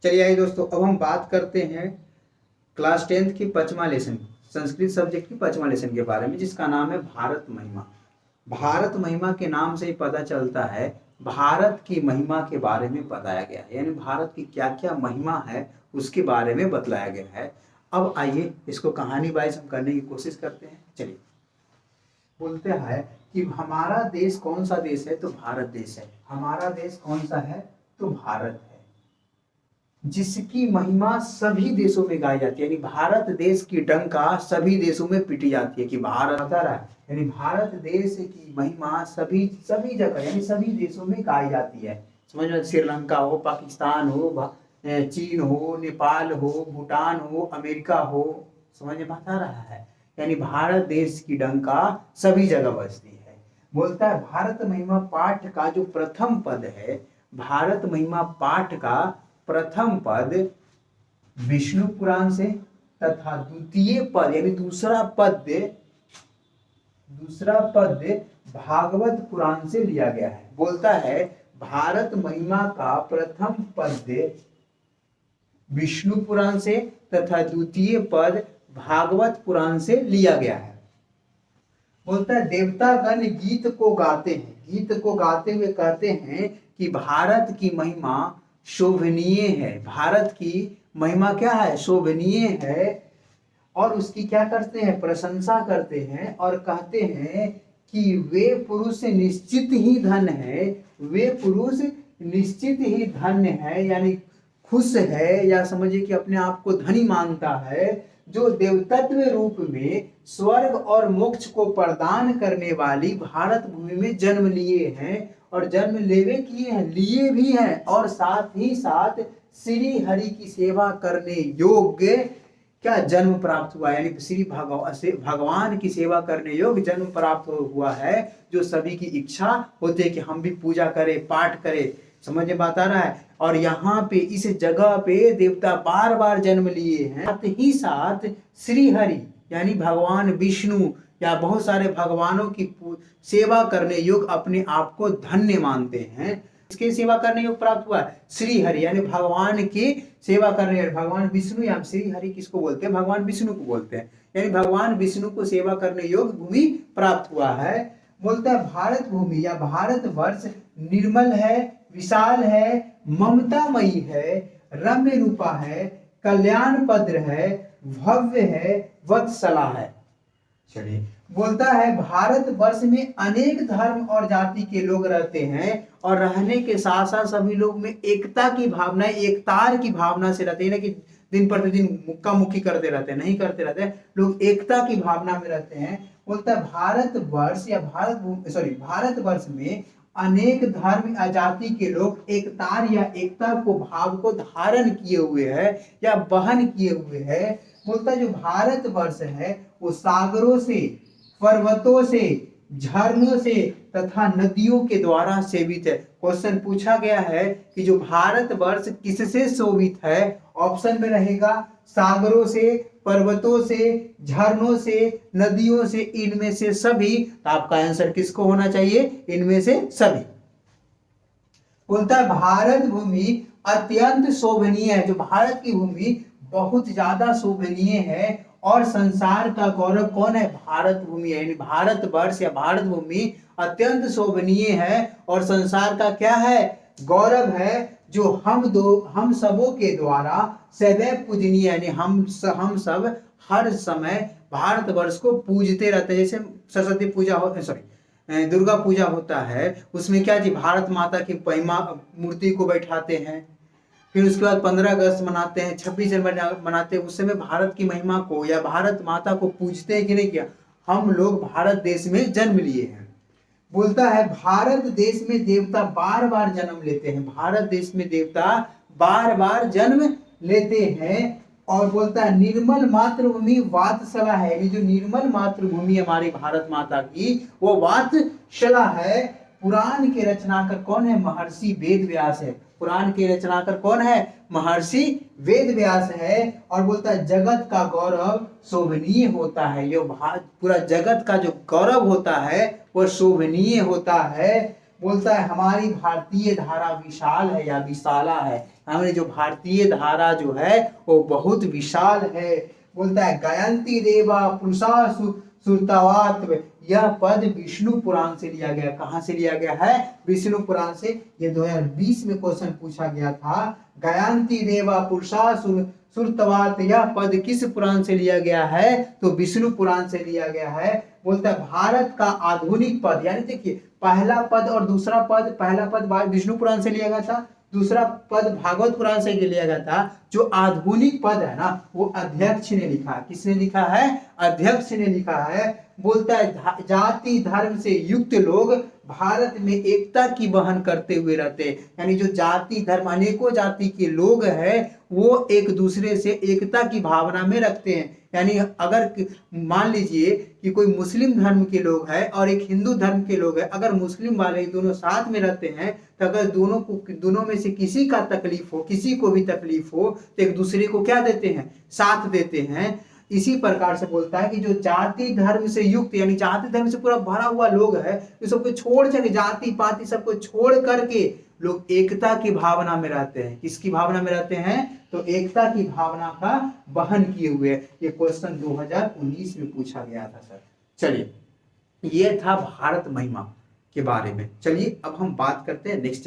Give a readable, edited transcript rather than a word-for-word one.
चलिए आइए दोस्तों, अब हम बात करते हैं क्लास 10th की 5वां लेसन, संस्कृत सब्जेक्ट की 5वां लेसन के बारे में, जिसका नाम है भारत महिमा। भारत महिमा के नाम से ही पता चलता है भारत की महिमा के बारे में बताया गया है, यानी भारत की क्या क्या महिमा है उसके बारे में बतलाया गया है। अब आइए इसको कहानी वाइज हम करने की कोशिश करते हैं। चलिए, बोलते हैं कि हमारा देश कौन सा देश है, तो भारत देश है। हमारा देश कौन सा है, तो भारत है, जिसकी महिमा सभी देशों में गाई जाती है। यानी भारत देश की डंका सभी देशों में पीटी जाती है कि भारत बता रहा है, यानी भारत देश की महिमा सभी सभी जगह यानी सभी देशों में गाई जाती है। समझ में, श्रीलंका हो, पाकिस्तान हो, चीन हो, नेपाल हो, भूटान हो, अमेरिका हो, समझ में बता रहा है, यानी भारत देश की डंका सभी जगह बजती है। बोलता है भारत महिमा पाठ का जो प्रथम पद है, भारत महिमा पाठ का प्रथम पद विष्णु पुराण से तथा द्वितीय पद यानी दूसरा पद भागवत पुराण से लिया गया है। बोलता है भारत महिमा का प्रथम पद विष्णु पुराण से तथा द्वितीय पद भागवत पुराण से लिया गया है। बोलता है देवतागण गीत को गाते हैं, गीत को गाते हुए कहते हैं कि भारत की महिमा शोभनीय है। भारत की महिमा क्या है, शोभनीय है। और उसकी क्या करते हैं, प्रशंसा करते हैं और कहते हैं कि वे पुरुष निश्चित ही धन है, वे पुरुष निश्चित ही धन्य है, यानी खुश है, या समझिए कि अपने आप को धनी मानता है, जो देवतत्व रूप में स्वर्ग और मोक्ष को प्रदान करने वाली भारत भूमि में जन्म लिए हैं और जन्म लेवे किए हैं, लिए भी हैं, और साथ ही साथ श्री हरि की सेवा करने योग्य क्या जन्म प्राप्त हुआ, यानी श्री भगवान की सेवा करने योग्य जन्म प्राप्त हुआ है, जो सभी की इच्छा होती है कि हम भी पूजा करें, पाठ करें। समझ में बात आ रहा है। और यहाँ पे इस जगह पे देवता बार बार जन्म लिए हैं, साथ ही साथ श्री हरि यानी भगवान विष्णु या बहुत सारे भगवानों की सेवा करने योग्य अपने आप को धन्य मानते हैं। इसके सेवा करने योग प्राप्त हुआ है श्री हरि, यानी भगवान की सेवा करने, भगवान विष्णु या श्री हरि किसको बोलते हैं, भगवान विष्णु को बोलते हैं, यानी भगवान विष्णु को सेवा करने योग्य भूमि प्राप्त हुआ है। बोलता है भारत भूमि या भारत वर्ष निर्मल है, विशाल है, ममतामयी है, रम्य रूपा है, कल्याण पद्र है, भव्य है, वत्सला है। चलिए, बोलता है भारत वर्ष में अनेक धर्म और जाति के लोग रहते हैं और रहने के साथ साथ सभी लोग में एकता की भावना, एकतार की भावना से रहते हैं, ना कि दिन प्रतिदिन मुक्का मुक्की करते रहते हैं, नहीं करते रहते हैं, लोग एकता की भावना में रहते हैं। बोलता है भारत वर्ष या भारत वर्ष में अनेक धर्म या जाति के लोग एकतार या एकता को भाव को धारण किए हुए है या वहन किए हुए है। बोलता है जो भारत वर्ष है वो सागरों से, पर्वतों से, झरनों से तथा नदियों के द्वारा सेवित है। क्वेश्चन पूछा गया है कि जो भारत वर्ष किससे शोभित है, ऑप्शन में रहेगा सागरों से, पर्वतों से, झरनों से, नदियों से, इनमें से सभी। तो आपका आंसर किसको होना चाहिए, इनमें से सभी। बोलता है भारत भूमि अत्यंत शोभनीय है, जो भारत की भूमि बहुत ज्यादा शोभनीय है और संसार का गौरव कौन है, भारत भूमि है, यानी भारत वर्ष या भारत भूमि अत्यंत शोभनीय है और संसार का क्या है, गौरव है, जो हम सबों के द्वारा सदैव पूजनीय, यानी हम सब हर समय भारत वर्ष को पूजते रहते हैं। जैसे सरस्वती पूजा दुर्गा पूजा होता है, उसमें क्या जी, भारत माता की मूर्ति को बैठाते हैं, फिर उसके बाद 15 अगस्त मनाते हैं, 26 जनवरी मनाते हैं, उस समय भारत की महिमा को या भारत माता को पूजते हैं कि नहीं किया, हम लोग भारत देश में जन्म लिए हैं। बोलता है भारत देश में देवता बार बार जन्म लेते हैं, भारत देश में देवता बार बार जन्म लेते हैं। और बोलता है निर्मल मातृभूमि वात्सला है, यानी जो निर्मल मातृभूमि हमारी भारत माता की वो वात्सला है। पुराण के रचनाकार कौन है, महर्षि वेद व्यास है। पुराण के रचनाकार कौन है, महर्षि वेद व्यास है। और बोलता है जगत का गौरव शोभनीय होता है, ये पूरा जगत का जो गौरव होता है वो शोभनीय होता है। बोलता है हमारी भारतीय धारा विशाल है या विशाला है, हमारी जो भारतीय धारा जो है वो बहुत विशाल है। बोलता है गायंती देवा पुरुषा सुरतावात, यह पद विष्णु पुराण से लिया गया। कहां से लिया गया है? विष्णु पुराण से। ये 2020 में क्वेश्चन पूछा गया था। गायंती देवा पुरुषा सुरतवात, यह पद किस पुराण से लिया गया है? तो विष्णु पुराण से लिया गया है। बोलता है भारत का आधुनिक पद, यानी देखिए पहला पद और दूसरा पद, पहला पद विष्णु पुराण से लिया गया था, दूसरा पद भागवत पुराण से लिया गया था। जो आधुनिक पद है ना वो अध्यक्ष ने लिखा। किसने लिखा है? अध्यक्ष ने लिखा है। बोलता है जाति धर्म से युक्त लोग भारत में एकता की वहन करते हुए रहते हैं, यानी जो जाति धर्म अनेकों जाति के लोग हैं वो एक दूसरे से एकता की भावना में रखते हैं। यानी अगर मान लीजिए कि कोई मुस्लिम धर्म के लोग हैं और एक हिंदू धर्म के लोग हैं, अगर मुस्लिम वाले दोनों साथ में रहते हैं तो अगर दोनों में से किसी का तकलीफ हो, किसी को भी तकलीफ हो तो एक दूसरे को क्या देते हैं? साथ देते हैं। इसी प्रकार से बोलता है कि जो जाति धर्म से युक्त, यानी जाति धर्म से पूरा भरा हुआ लोग है, ये सबको छोड़ करके, जाति पाति सबको छोड़ करके लोग एकता की भावना में रहते हैं। किसकी भावना में रहते हैं? तो एकता की भावना का वहन किए हुए। ये क्वेश्चन 2019 में पूछा गया था सर। चलिए ये था भारत महिमा के बारे में। चलिए अब हम बात करते हैं नेक्स्ट